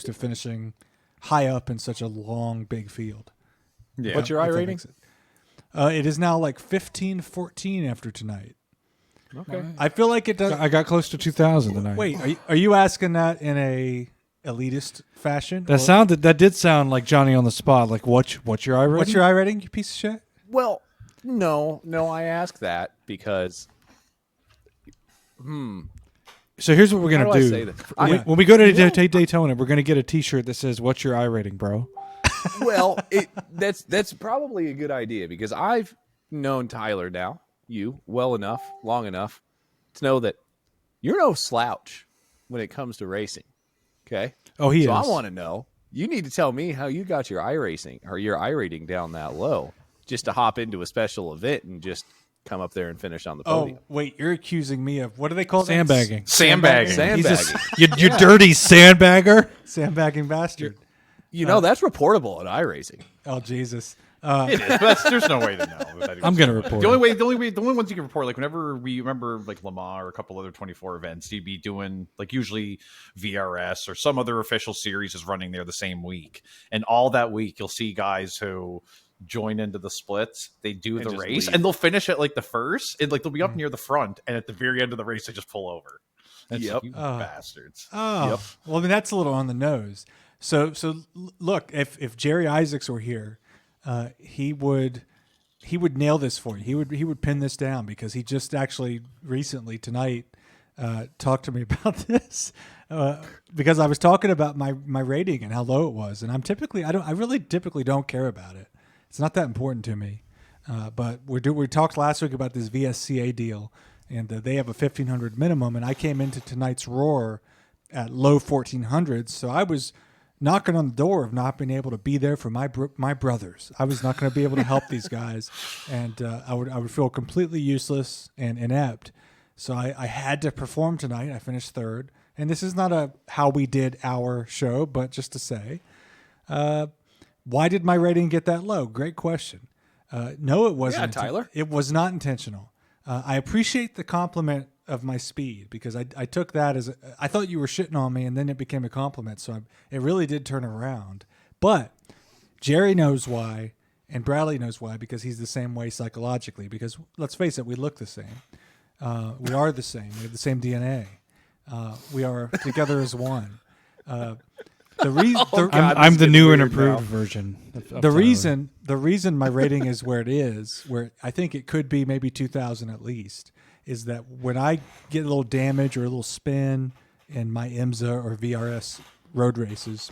to finishing high up in such a long, big field. Yeah. What's your iRating? It is now like 15-14 after tonight. Okay. I feel like it does. I got close to 2,000 tonight. Wait, are you asking that in a elitist fashion? That did sound like Johnny on the spot. Like, what's your iRating? What's your iRating, you piece of shit? Well, no, I ask that because. So here's what we're gonna How do I do. say this? When we go to Daytona, we're gonna get a T-shirt that says "What's your iRating, bro?" Well, that's probably a good idea because I've known Tyler now, long enough to know that you're no slouch when it comes to racing. Okay. Oh, he is. So I want to know. You need to tell me how you got your iRating down that low, just to hop into a special event and just come up there and finish on the podium. Oh, wait, you're accusing me of, what do they call Sandbagging. that? Sandbagging. You dirty sandbagger. Sandbagging bastard. You know, that's reportable at iRacing. Oh, Jesus. It is, but there's no way to know. I'm gonna report. The only ones you can report, like whenever we remember, like Le Mans or a couple other 24 events, you'd be doing like usually VRS or some other official series is running there the same week, and all that week you'll see guys who join into the splits. They do the race, and they'll finish at like the first, and like they'll be up near the front, and at the very end of the race they just pull over. That's you bastards. Oh, Yep. Well, I mean, that's a little on the nose. So look, if Jerry Isaacs were here, he would nail this for you. He would pin this down because he just actually recently tonight talked to me about this because I was talking about my rating and how low it was, and I really typically don't care about it. It's not that important to me. But we talked last week about this VSCA deal, and they have a 1,500 minimum, and I came into tonight's Roar at low 1,400s, so I was knocking on the door of not being able to be there for my brothers. I was not going to be able to help these guys, and I would feel completely useless and inept. So I had to perform tonight. I finished third, and this is not a how we did our show, but just to say, why did my rating get that low? Great question. No, it wasn't. Yeah, Tyler. It was not intentional. I appreciate the compliment of my speed because I took that as I thought you were shitting on me, and then it became a compliment. So it really did turn around. But Jerry knows why, and Bradley knows why because he's the same way psychologically. Because let's face it, we look the same. We are the same. We have the same DNA. We are together as one. I'm the new and improved version. Of the reason my rating is where it is, where I think it could be maybe 2,000 at least, is that when I get a little damage or a little spin in my IMSA or VRS road races,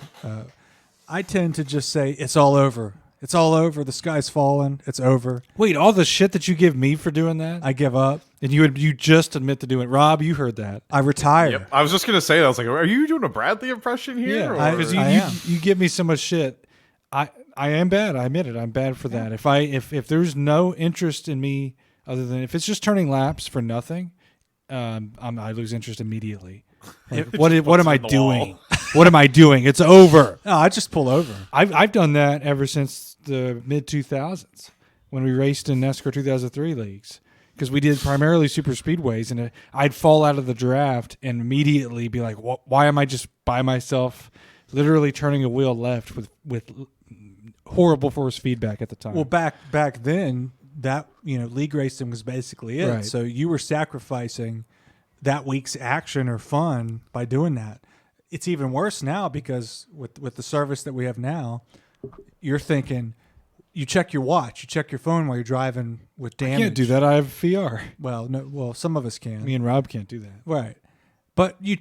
I tend to just say it's all over. It's all over. The sky's fallen. It's over. Wait, all the shit that you give me for doing that? I give up. And you just admit to doing it. Rob, you heard that. I retire. Yep. I was just gonna say that. I was like, "Are you doing a Bradley impression here?" Yeah, or? because you give me so much shit. I am bad. I admit it. I'm bad for that. If there's no interest in me other than if it's just turning laps for nothing, I lose interest immediately. Like, what am I doing? What am I doing? It's over. No, I just pull over. I've done that ever since the mid 2000s when we raced in NASCAR 2003 leagues. Because we did primarily super speedways, and I'd fall out of the draft and immediately be like, why am I just by myself literally turning a wheel left with horrible force feedback at the time? Well, back then, that league racing was basically it. Right. So you were sacrificing that week's action or fun by doing that. It's even worse now because with the service that we have now, you're thinking – you check your watch, you check your phone while you're driving with damage. I can't do that. I have VR. Well, no. Well, some of us can. Me and Rob can't do that. Right. But you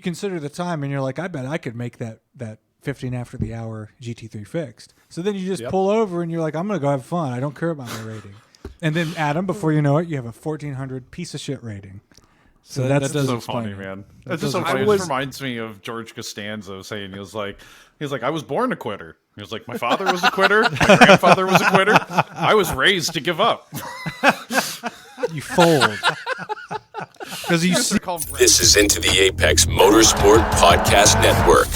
consider the time, and you're like, I bet I could make that 15 after the hour GT3 fixed. So then you just pull over, and you're like, I'm going to go have fun. I don't care about my rating. And then, Adam, before you know it, you have a 1,400 piece of shit rating. So that's so funny, man. That's just so funny. It just reminds me of George Costanza saying he was like, I was born a quitter. He was like, my father was a quitter, my grandfather was a quitter. I was raised to give up. You fold. This is Into the Apex Motorsport Podcast Network.